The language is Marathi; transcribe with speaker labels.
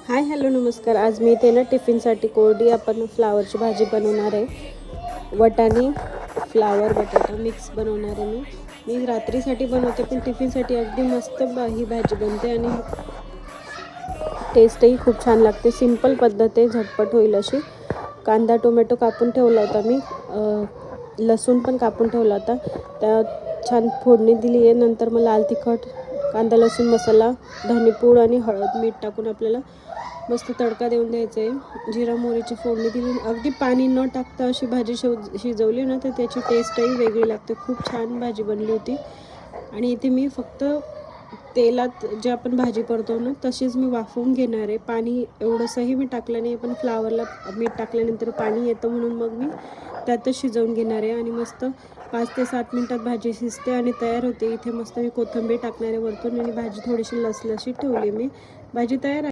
Speaker 1: हाय हॅलो नमस्कार. आज मी इथे ना टिफिनसाठी कोरडी आपण फ्लावरची भाजी बनवणार आहे. वटाणे फ्लावर बटाटा मिक्स बनवणार आहे मी रात्रीसाठी बनवते, पण टिफिनसाठी अगदी मस्त ही भाजी बनते आणि टेस्टही खूप छान लागते. सिंपल पद्धत आहे, झटपट होईल अशी. कांदा टोमॅटो कापून ठेवला होता मी, लसूण पण कापून ठेवला होता. त्या छान फोडणी दिली आहे. नंतर मग लाल तिखट, कांदा लसूण मसाला, धनेपूड आणि हळद मीठ टाकून आपल्याला मस्त तडका देऊन द्यायचा आहे. जिरा मोहरीची फोडणी दिली, अगदी पाणी न टाकता अशी भाजी शिजवली ना तर त्याची टेस्टही वेगळी लागते. खूप छान भाजी बनली होती. आणि इथे मी फक्त तेलात जे आपण भाजी करतो ना तशीच मी वाफवून घेणार आहे. पाणी एवढंसंही मी टाकलं नाही, पण फ्लावरला मीठ टाकल्यानंतर पाणी येतं म्हणून मग मी त्यातच शिजवून घेणार आहे. आणि मस्त 5 ते 7 मिनटात भाजी शिजते आणि तयार होते. इथे मस्त मी कोथिंबीर टाकणार आहे वरतून आणि भाजी थोडीशी लसलशीत ठेवली मी. भाजी तयार आहे.